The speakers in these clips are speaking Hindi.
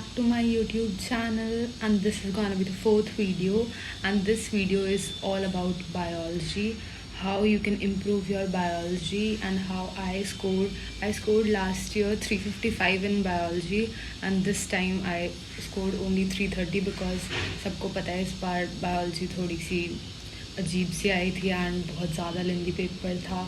back to my YouTube channel, and this is gonna be the fourth video, and this video is all about biology, how you can improve your biology and how I scored last year 355 in biology, and this time I scored only 330 because सबको पता है इस बार biology थोड़ी सी अजीब सी आई थी एंड बहुत ज़्यादा लेंदी पेपर था।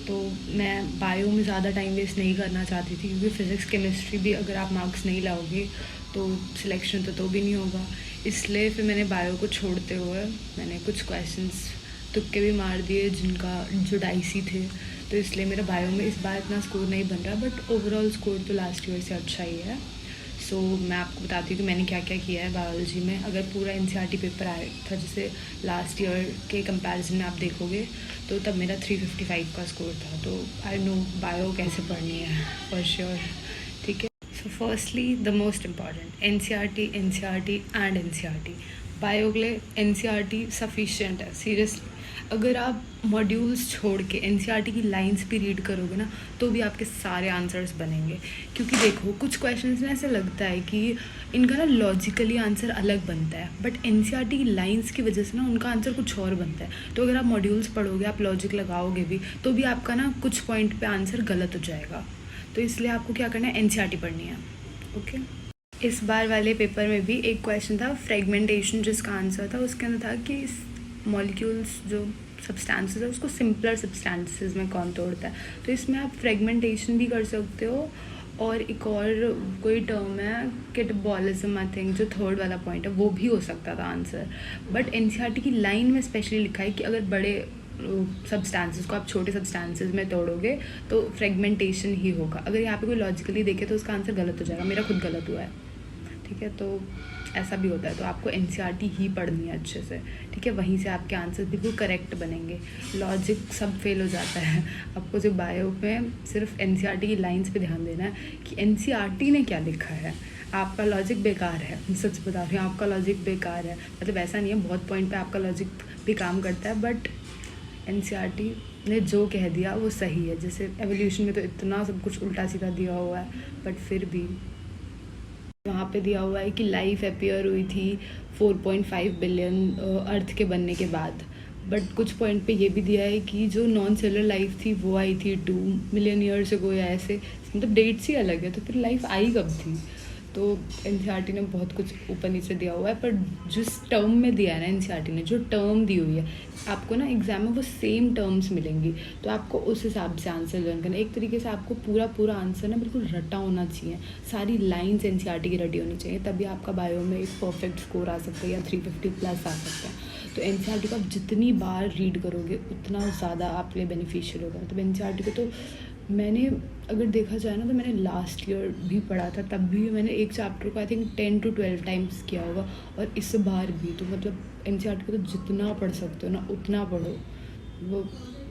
तो मैं बायो में ज़्यादा टाइम वेस्ट नहीं करना चाहती थी, क्योंकि फ़िज़िक्स केमिस्ट्री भी अगर आप मार्क्स नहीं लाओगे तो सिलेक्शन तो भी नहीं होगा। इसलिए फिर मैंने बायो को छोड़ते हुए मैंने कुछ क्वेश्चंस तुक्के भी मार दिए जो डाइसी थे। तो इसलिए मेरा बायो में इस बार इतना स्कोर नहीं बन रहा, बट ओवरऑल स्कोर तो लास्ट ईयर से अच्छा ही है। सो मैं आपको बताती हूँ कि मैंने क्या क्या किया है बायोलॉजी में। अगर पूरा एनसीईआरटी पेपर आया था जैसे लास्ट ईयर के कंपैरिजन में आप देखोगे तो तब मेरा 355 का स्कोर था। तो आई नो बायो कैसे पढ़नी है फॉर श्योर, ठीक है। So firstly the most important NCERT and NCERT. Bio के लिए एनसीईआरटी सफिशिएंट है सीरियसली। अगर आप मॉड्यूल्स छोड़ के एनसीईआरटी की लाइंस भी रीड करोगे ना तो भी आपके सारे आंसर्स बनेंगे। क्योंकि देखो कुछ क्वेश्चंस में ऐसे लगता है कि इनका ना लॉजिकली आंसर अलग बनता है, बट एनसीईआरटी की लाइंस की वजह से ना उनका आंसर कुछ और बनता है। तो अगर आप मॉड्यूल्स पढ़ोगे, आप लॉजिक लगाओगे भी, तो भी आपका ना कुछ पॉइंट पे आंसर गलत हो जाएगा। तो इसलिए आपको क्या करना है, एनसीईआरटी पढ़नी है, ओके। इस बार वाले पेपर में भी एक क्वेश्चन था फ्रेगमेंटेशन, जिसका आंसर था उसके अंदर था कि मॉलिक्यूल्स जो सब्सटेंसेस है उसको सिंपलर सब्सटेंसेस में कौन तोड़ता है। तो इसमें आप फ्रेगमेंटेशन भी कर सकते हो, और एक और कोई टर्म है कैटाबॉलिज्म, आई थिंक, जो थर्ड वाला पॉइंट है, वो भी हो सकता था आंसर। बट एनसीईआरटी की लाइन में स्पेशली लिखा है कि अगर बड़े सब्सटेंसेस को आप छोटे सब्सटेंसेस में तोड़ोगे तो फ्रेगमेंटेशन ही होगा। अगर यहाँ पे कोई लॉजिकली देखे तो उसका आंसर गलत हो जाएगा। मेरा खुद गलत हुआ है, ठीक है। तो ऐसा भी होता है। तो आपको एनसीईआरटी ही पढ़नी है अच्छे से, ठीक है। वहीं से आपके आंसर बिल्कुल करेक्ट बनेंगे। लॉजिक सब फेल हो जाता है। आपको जो बायो में सिर्फ एनसीईआरटी की लाइंस पे ध्यान देना है कि एनसीईआरटी ने क्या लिखा है। आपका लॉजिक बेकार है, मैं सच बता रही हूँ, आपका लॉजिक बेकार है। मतलब ऐसा नहीं है, बहुत पॉइंट पे आपका लॉजिक भी काम करता है, बट एनसीईआरटी ने जो कह दिया वो सही है। जैसे एवोल्यूशन में तो इतना सब कुछ उल्टा सीधा दिया हुआ है, बट फिर भी वहाँ पे दिया हुआ है कि लाइफ अपीयर हुई थी 4.5 बिलियन अर्थ के बनने के बाद। बट कुछ पॉइंट पे ये भी दिया है कि जो नॉन सेलुलर लाइफ थी वो आई थी 2 मिलियन ईयर्स अगो या ऐसे, मतलब डेट्स ही अलग है। तो फिर लाइफ आई कब थी? तो एनसीईआरटी ने बहुत कुछ ऊपर नीचे दिया हुआ है, पर जिस टर्म में दिया है ना एनसीईआरटी ने, जो टर्म दी हुई है आपको ना एग्जाम में वो सेम टर्म्स मिलेंगी। तो आपको उस हिसाब से आंसर लर्न करना। एक तरीके से आपको पूरा आंसर ना बिल्कुल रटा होना चाहिए। सारी लाइन्स एनसीईआरटी की रटी होनी चाहिए, तभी आपका बायो में एक परफेक्ट स्कोर आ सकता है या 350 प्लस आ सकता है। तो एनसीईआरटी को आप जितनी बार रीड करोगे उतना ज़्यादा आपके लिए बेनिफिशियल होगा। तो एनसीईआरटी को तो मैंने, अगर देखा जाए ना, तो मैंने लास्ट ईयर भी पढ़ा था, तब भी मैंने एक चैप्टर को आई थिंक 10 to 12 टाइम्स किया होगा, और इस बार भी। तो मतलब एनसीईआरटी को तो जितना पढ़ सकते हो ना उतना पढ़ो, वो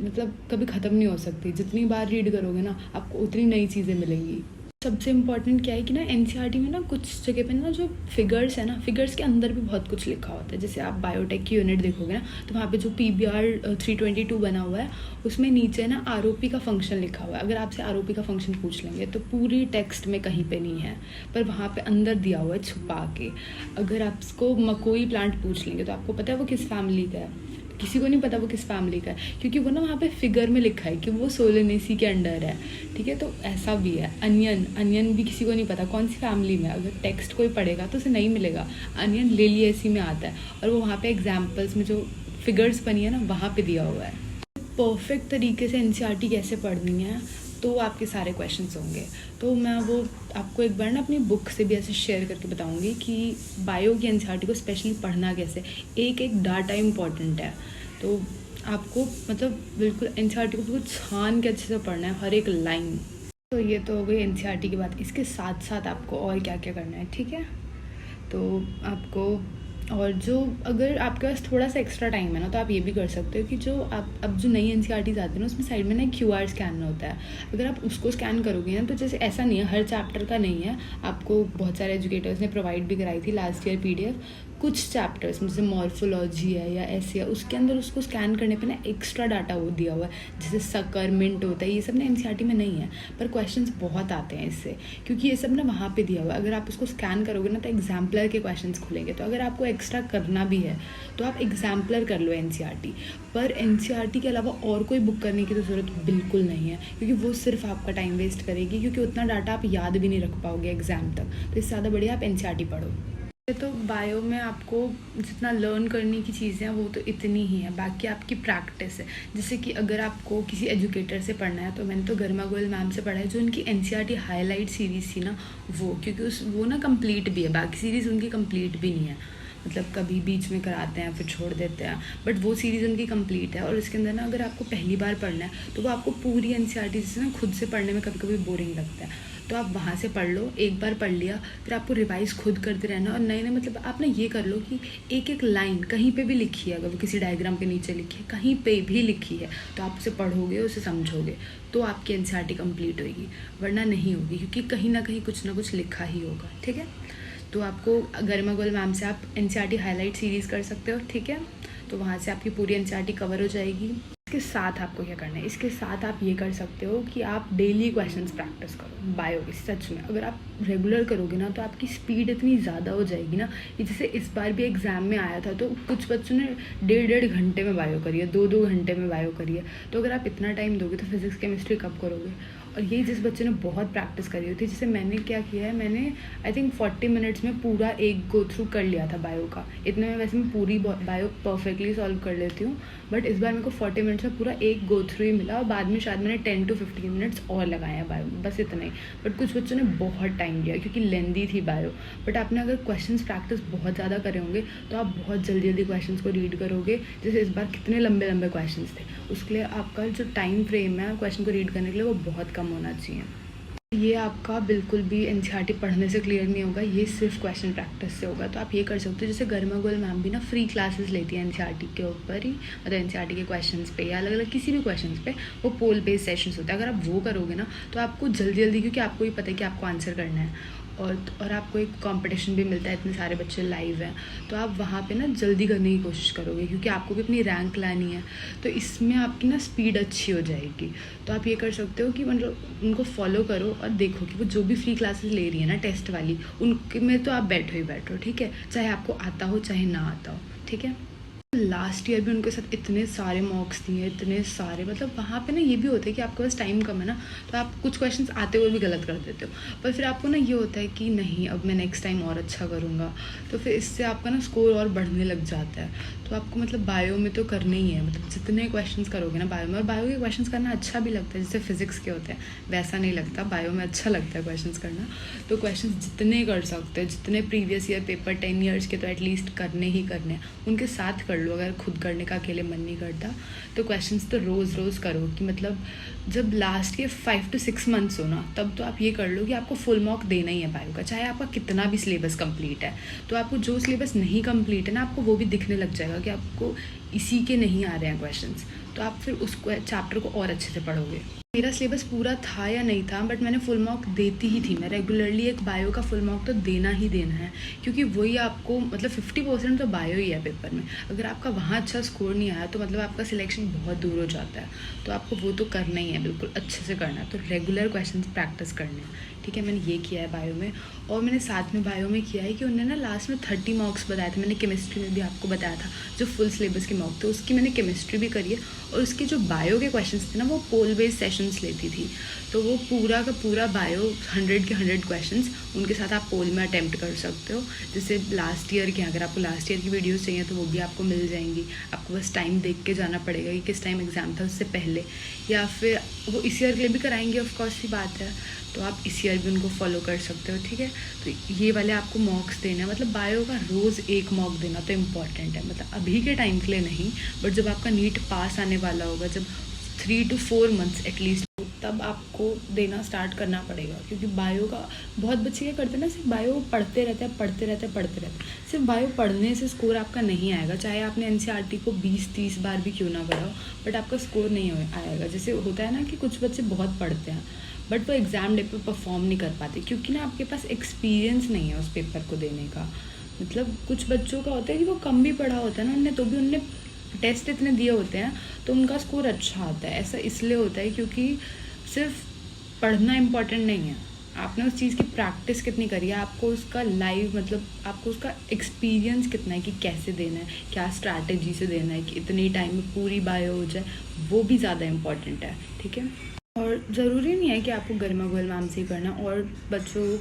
मतलब कभी ख़त्म नहीं हो सकती। जितनी बार रीड करोगे ना आपको उतनी नई चीज़ें मिलेंगी। सबसे इम्पॉर्टेंट क्या है कि ना एनसीईआरटी में ना कुछ जगह पे ना जो फिगर्स है ना, फिगर्स के अंदर भी बहुत कुछ लिखा होता है। जैसे आप बायोटेक की यूनिट देखोगे ना तो वहाँ पे जो PBR 322 बना हुआ है उसमें नीचे ना आरओपी का फंक्शन लिखा हुआ है। अगर आपसे आरओपी का फंक्शन पूछ लेंगे तो पूरी टेक्स्ट में कहीं पे नहीं है, पर वहाँ पे अंदर दिया हुआ है छुपा के। अगर आपको मकोई प्लांट पूछ लेंगे तो आपको पता है वो किस फैमिली का है? किसी को नहीं पता वो किस फैमिली का है, क्योंकि वो ना वहाँ पे फिगर में लिखा है कि वो सोलेनेसी के अंडर है, ठीक है। तो ऐसा भी है। अनियन भी किसी को नहीं पता कौन सी फैमिली में। अगर टेक्स्ट कोई पढ़ेगा तो उसे नहीं मिलेगा। अनियन लेलिएसी में आता है, और वो वहाँ पे एग्जाम्पल्स में जो फिगर्स बनी है ना वहाँ पे दिया हुआ है। परफेक्ट तरीके से एनसीईआरटी कैसे पढ़नी है तो आपके सारे क्वेश्चंस होंगे। तो मैं वो आपको एक बार ना अपनी बुक से भी ऐसे शेयर करके बताऊंगी कि बायो की एनसीईआरटी को स्पेशली पढ़ना कैसे। एक डाटा इम्पॉर्टेंट है, तो आपको मतलब बिल्कुल एनसीईआरटी को बिल्कुल छान के अच्छे से पढ़ना है, हर एक लाइन। तो ये तो हो गई एनसीईआरटी की बात। इसके साथ साथ आपको और क्या क्या करना है, ठीक है। तो आपको, और जो अगर आपके पास थोड़ा सा एक्स्ट्रा टाइम है ना तो आप ये भी कर सकते हो कि जो आप अब जो नई एनसीईआरटीज़ आती है ना उसमें साइड में ना QR स्कैन होता है। अगर आप उसको स्कैन करोगे ना तो जैसे ऐसा नहीं है, हर चैप्टर का नहीं है, आपको बहुत सारे एजुकेटर्स ने प्रोवाइड भी कराई थी लास्ट ईयर PDF। कुछ चैप्टर्स जैसे मॉर्फोलॉजी है या ऐसे है, उसके अंदर उसको स्कैन करने पे ना एक्स्ट्रा डाटा वो दिया हुआ है, जैसे सकरमेंट होता है, ये सब ना एनसीईआरटी में नहीं है, पर क्वेश्चंस बहुत आते हैं इससे, क्योंकि ये सब ना वहाँ पे दिया हुआ है। अगर आप उसको स्कैन करोगे ना तो एग्जाम्पलर के क्वेश्चंस खुलेंगे। तो अगर आपको एक्स्ट्रा करना भी है तो आप एग्जाम्पलर कर लो एनसीईआरटी, पर एनसीईआरटी के अलावा और कोई बुक करने की तो ज़रूरत बिल्कुल नहीं है, क्योंकि वो सिर्फ आपका टाइम वेस्ट करेगी, क्योंकि उतना डाटा आप याद भी नहीं रख पाओगे एग्जाम तक। तो इससे ज़्यादा बढ़िया आप एनसीईआरटी पढ़ो। तो बायो में आपको जितना लर्न करने की चीज़ें हैं वो तो इतनी ही है, बाकी आपकी प्रैक्टिस है। जैसे कि अगर आपको किसी एजुकेटर से पढ़ना है तो मैंने तो गर्मा गोयल मैम से पढ़ा है, जो उनकी एनसीईआरटी हाईलाइट सीरीज़ थी ना वो, क्योंकि वो ना कंप्लीट भी है, बाकी सीरीज़ उनकी कंप्लीट भी नहीं है, मतलब कभी बीच में कराते हैं फिर छोड़ देते हैं, बट वो सीरीज़ उनकी कंप्लीट है। और इसके अंदर ना अगर आपको पहली बार पढ़ना है तो वो आपको पूरी एनसीईआरटी से ना खुद से पढ़ने में कभी कभी बोरिंग लगता है, तो आप वहाँ से पढ़ लो। एक बार पढ़ लिया फिर आपको रिवाइज़ खुद करते रहना, और नए नए मतलब आप ना ये कर लो कि एक एक लाइन कहीं पे भी लिखी है, अगर वो किसी डायग्राम के नीचे लिखी है, कहीं पे भी लिखी है, तो आप उसे पढ़ोगे, उसे समझोगे, तो आपकी एनसीईआरटी कंप्लीट होगी, वरना नहीं होगी, क्योंकि कहीं ना कहीं कुछ ना कुछ लिखा ही होगा। ठीक है, तो आपको गरिमा गोयल मैम से आप एनसीईआरटी हाईलाइट सीरीज़ कर सकते हो। ठीक है, तो वहाँ से आपकी पूरी एनसीईआरटी कवर हो जाएगी। इसके साथ आपको क्या करना है, इसके साथ आप ये कर सकते हो कि आप डेली क्वेश्चंस प्रैक्टिस करो बायो की। सच में अगर आप रेगुलर करोगे ना तो आपकी स्पीड इतनी ज़्यादा हो जाएगी ना, कि जैसे इस बार भी एग्ज़ाम में आया था तो कुछ बच्चों ने 1.5 घंटे में बायो करी है, 2 घंटे में बायो करी है। तो अगर आप इतना टाइम दोगे तो फिज़िक्स केमिस्ट्री कब करोगे। और यही जिस बच्चे ने बहुत प्रैक्टिस करी हुई थी, जैसे मैंने क्या किया है, मैंने आई थिंक 40 मिनट्स में पूरा एक गो थ्रू कर लिया था बायो का। इतने में वैसे मैं पूरी बायो परफेक्टली सॉल्व कर लेती हूँ, बट इस बार मेरे को 40 मिनट्स में पूरा एक गो थ्रू ही मिला, और बाद में शायद मैंने 10 to 15 मिनट्स और लगाए हैं बायो में, बस इतना ही। बट कुछ बच्चों ने बहुत टाइम लिया क्योंकि लेंदी थी बायो। बट आपने अगर क्वेश्चंस प्रैक्टिस बहुत ज़्यादा करे होंगे तो आप बहुत जल्दी जल्दी क्वेश्चंस को रीड करोगे। जैसे इस बार कितने लंबे लंबे क्वेश्चंस थे, उसके लिए आपका जो टाइम फ्रेम है क्वेश्चन को रीड करने के लिए वो बहुत कम होना चाहिए। ये आपका बिल्कुल भी एनसीईआरटी पढ़ने से क्लियर नहीं होगा, ये सिर्फ क्वेश्चन प्रैक्टिस से होगा। तो आप ये कर सकते हो, जैसे गरिमा गोयल मैम भी ना फ्री क्लासेस लेती है एनसीईआरटी के ऊपर ही, मतलब एनसीईआरटी के क्वेश्चंस पे या अलग अलग किसी भी क्वेश्चंस पे वो पोल बेस्ड सेशंस होते हैं। अगर आप वो करोगे ना तो आपको जल्दी जल्दी, क्योंकि आपको ही पता है कि आपको आंसर करना है, और आपको एक कंपटीशन भी मिलता है, इतने सारे बच्चे लाइव हैं, तो आप वहाँ पे ना जल्दी करने की कोशिश करोगे, क्योंकि आपको भी अपनी रैंक लानी है। तो इसमें आपकी ना स्पीड अच्छी हो जाएगी। तो आप ये कर सकते हो कि मतलब उनको फॉलो करो और देखो कि वो जो भी फ्री क्लासेस ले रही है ना टेस्ट वाली, उनके में तो आप बैठो ही बैठो। ठीक है, चाहे आपको आता हो चाहे ना आता हो। ठीक है, लास्ट ईयर भी उनके साथ इतने सारे मॉक्स दिए, इतने सारे, मतलब वहाँ पे ना ये भी होता है कि आपके पास टाइम कम है ना, तो आप कुछ क्वेश्चंस आते हुए भी गलत कर देते हो, पर फिर आपको ना ये होता है कि नहीं अब मैं नेक्स्ट टाइम और अच्छा करूँगा, तो फिर इससे आपका ना स्कोर और बढ़ने लग जाता है। तो आपको मतलब बायो में तो करना ही है, मतलब जितने क्वेश्चंस करोगे ना बायो में, और बायो के क्वेश्चंस करना अच्छा भी लगता है, जैसे फिजिक्स के होते हैं वैसा नहीं लगता, बायो में अच्छा लगता है क्वेश्चंस करना। तो क्वेश्चंस जितने कर सकते हो, जितने प्रीवियस ईयर पेपर 10 ईयर्स के तो एटलीस्ट करने ही करने हैं, उनके साथ कर लो। अगर खुद करने का अकेले मन नहीं करता तो क्वेश्चंस तो रोज़ रोज़ करो, कि मतलब जब लास्ट के 5 to 6 मंथ्स हो ना, तब तो आप ये कर लो कि आपको फुल मार्क देना ही है बायो का, चाहे आपका कितना भी सिलेबस कंप्लीट है। तो आपको जो सिलेबस नहीं कंप्लीट है ना, आपको वो भी दिखने लग जाएगा कि आपको इसी के नहीं आ रहे हैं क्वेश्चंस, तो आप फिर उस चैप्टर को और अच्छे से पढ़ोगे। मेरा सिलेबस पूरा था या नहीं था, बट मैंने फुल मार्क देती ही थी। मैं रेगुलरली एक बायो का फुल मार्क तो देना ही देना है, क्योंकि वही आपको मतलब 50% तो बायो ही है पेपर में। अगर आपका वहाँ अच्छा स्कोर नहीं आया तो मतलब आपका सिलेक्शन बहुत दूर हो जाता है। तो आपको वो तो करना ही है, बिल्कुल अच्छे से करना है। तो रेगुलर क्वेश्चन प्रैक्टिस करने हैं। ठीक है, मैंने ये किया है बायो में, और मैंने साथ में बायो में किया है कि उन्होंने ना लास्ट में 30 मार्क्स बताए थे। मैंने केमिस्ट्री में भी आपको बताया था, जो फुल सिलेबस के मार्क्स थे उसकी मैंने केमिस्ट्री भी करी है, और उसके जो बायो के क्वेश्चंस थे ना वो पोल बेस्ड सेशंस लेती थी। तो वो पूरा का पूरा बायो 100 के 100 क्वेश्चंस उनके साथ आप पोल में अटैम्प्ट कर सकते हो। जैसे लास्ट ईयर के, अगर आपको लास्ट ईयर की वीडियोस चाहिए तो वो भी आपको मिल जाएंगी। आपको बस टाइम देख के जाना पड़ेगा कि किस टाइम एग्ज़ाम था उससे पहले, या फिर वो इस ईयर के लिए भी कराएंगे, ऑफकोर्स ही बात है, तो आप इस ईयर भी उनको फॉलो कर सकते हो। ठीक है, तो ये वाले आपको मॉक्स देना है, मतलब बायो का रोज़ एक मॉक देना तो इम्पॉर्टेंट है, मतलब अभी के टाइम के लिए नहीं, बट जब आपका नीट पास आने वाला होगा, जब 3 to 4 मंथ्स एटलीस्ट, तब आपको देना स्टार्ट करना पड़ेगा। क्योंकि बायो का बहुत बच्चे क्या करते हैं ना, सिर्फ बायो पढ़ते रहते हैं। सिर्फ बायो पढ़ने से स्कोर आपका नहीं आएगा, चाहे आपने एनसीईआरटी को 20-30 बार भी क्यों ना कराओ, बट आपका स्कोर नहीं आएगा। जैसे होता है ना कि कुछ बच्चे बहुत पढ़ते हैं बट वो एग्ज़ाम डे पे परफॉर्म नहीं कर पाते, क्योंकि ना आपके पास एक्सपीरियंस नहीं है उस पेपर को देने का। मतलब कुछ बच्चों का होता है कि वो कम भी पढ़ा होता है ना उनने, तो भी उनने टेस्ट इतने दिए होते हैं तो उनका स्कोर अच्छा आता है। ऐसा इसलिए होता है क्योंकि सिर्फ पढ़ना इम्पॉर्टेंट नहीं है, आपने उस चीज़ की प्रैक्टिस कितनी करी है, आपको उसका लाइव मतलब आपको उसका एक्सपीरियंस कितना है कि कैसे देना है, क्या स्ट्रैटेजी से देना है कि इतनी टाइम में पूरी बायो हो जाए, वो भी ज़्यादा इम्पॉर्टेंट है। ठीक है, और ज़रूरी नहीं है कि आपको गरिमा गोयल मैम से ही पढ़ना, और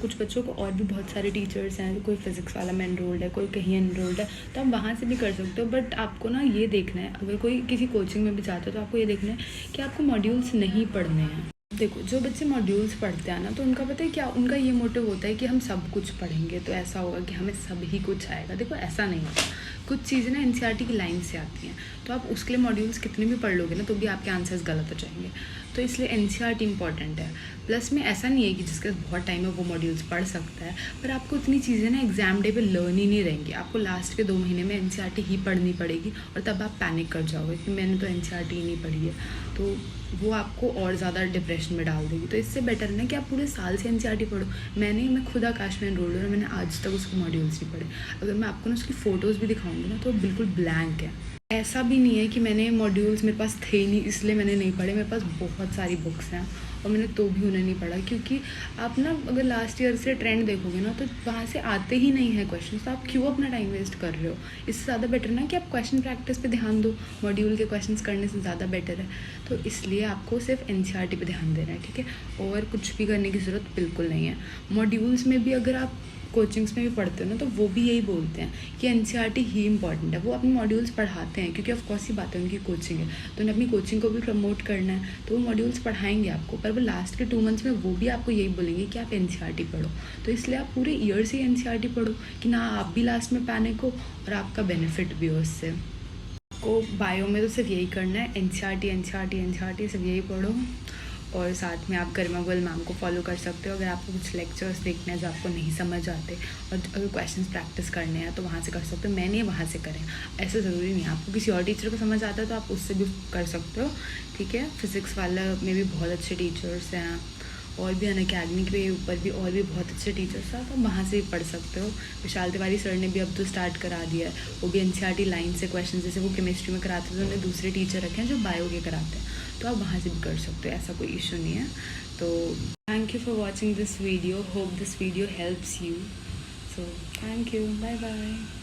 कुछ बच्चों को और भी बहुत सारे टीचर्स हैं, कोई फिज़िक्स वाला में एनरोल्ड है, कोई कहीं एनरोल्ड है, तो आप वहाँ से भी कर सकते हो। बट आपको ना ये देखना है, अगर कोई किसी कोचिंग में भी जाता है तो आपको ये देखना है कि आपको मॉड्यूल्स नहीं पढ़ने हैं। देखो, जो बच्चे मॉड्यूल्स पढ़ते हैं ना, तो उनका पता है क्या, उनका ये मोटिव होता है कि हम सब कुछ पढ़ेंगे तो ऐसा होगा कि हमें सब ही कुछ आएगा। देखो, ऐसा नहीं होता। कुछ चीज़ें ना एनसीईआरटी की लाइन से आती हैं, तो आप उसके लिए मॉड्यूल्स कितने भी पढ़ लोगे ना तो भी आपके आंसर्स गलत हो जाएंगे। तो इसलिए एनसीईआरटी इंपॉर्टेंट है। प्लस में ऐसा नहीं है कि जिसके बहुत टाइम है वो मॉड्यूल्स पढ़ सकता है, पर आपको इतनी चीज़ें ना एग्जाम डे पे लर्न ही नहीं रहेंगी। आपको लास्ट के 2 महीने में एनसीईआरटी ही पढ़नी पड़ेगी, और तब आप पैनिक कर जाओगे कि मैंने तो एनसीईआरटी ही नहीं पढ़ी है, तो वो आपको और ज़्यादा डिप्रेशन में डाल देगी। तो इससे बेटर ना कि आप पूरे साल से एनसीईआरटी पढ़ो। मैं खुद आकाश में एनरोल्ड हूँ और मैंने आज तक उसके मॉड्यूल्स नहीं पढ़े। अगर मैं आपको ना उसकी फ़ोटोज़ भी दिखाऊंगी ना तो बिल्कुल ब्लैंक है। ऐसा भी नहीं है कि मैंने मॉड्यूल्स मेरे पास थे नहीं इसलिए मैंने नहीं पढ़े, मेरे पास बहुत सारी बुक्स हैं और मैंने तो भी उन्हें नहीं पढ़ा। क्योंकि आप ना अगर लास्ट ईयर से ट्रेंड देखोगे ना तो वहाँ से आते ही नहीं है क्वेश्चन, तो आप क्यों अपना टाइम वेस्ट कर रहे हो। इससे ज़्यादा बेटर ना कि आप क्वेश्चन प्रैक्टिस पे ध्यान दो, मॉड्यूल के क्वेश्चन करने से ज़्यादा बेटर है। तो इसलिए आपको सिर्फ एनसीईआरटी पे ध्यान देना है, ठीक है, और कुछ भी करने की ज़रूरत बिल्कुल नहीं है। मॉड्यूल्स में भी अगर आप कोचिंग्स में भी पढ़ते हो ना तो वो भी यही बोलते हैं कि एनसीईआरटी ही इंपॉर्टेंट है। वो अपने मॉड्यूल्स पढ़ाते हैं क्योंकि ऑफकोर्स ही बात है, उनकी कोचिंग है तो उन्हें अपनी कोचिंग को भी प्रमोट करना है, तो वो मॉड्यूल्स पढ़ाएंगे आपको। पर वो लास्ट के 2 मंथ्स में वो भी आपको यही बोलेंगे कि आप एनसीईआरटी पढ़ो। तो इसलिए आप पूरे ईयर से एनसीईआरटी पढ़ो कि ना आप भी लास्ट में पैनिक हो और आपका बेनिफिट भी हो उससे। आपको बायो में तो सिर्फ यही करना है, एनसीईआरटी एनसीईआरटी एनसीईआरटी सिर्फ यही पढ़ो। और साथ में आप गरिमा गोयल मैम को फॉलो कर सकते हो अगर आपको कुछ लेक्चर्स देखने हैं जो आपको नहीं समझ आते, और अगर क्वेश्चंस प्रैक्टिस करने हैं तो वहाँ से कर सकते हो। मैंने वहाँ से करें, ऐसा ज़रूरी नहीं है। आपको किसी और टीचर को समझ आता है तो आप उससे भी कर सकते हो, ठीक है। फिज़िक्स वाला में भी बहुत अच्छे टीचर्स हैं, और भी अनअकैडमी के ऊपर भी और भी बहुत अच्छे टीचर्स हैं, तो आप वहाँ से भी पढ़ सकते हो। विशाल तिवारी सर ने भी अब तो स्टार्ट करा दिया है, वो भी एनसीईआरटी लाइन से क्वेश्चन, जैसे वो केमिस्ट्री में कराते थे तो उन्होंने दूसरे टीचर रखे हैं जो बायो के कराते हैं, तो आप वहाँ से भी कर सकते हो, ऐसा कोई इशू नहीं है। तो thank you for watching this video, hope this video helps you. So thank you, bye bye.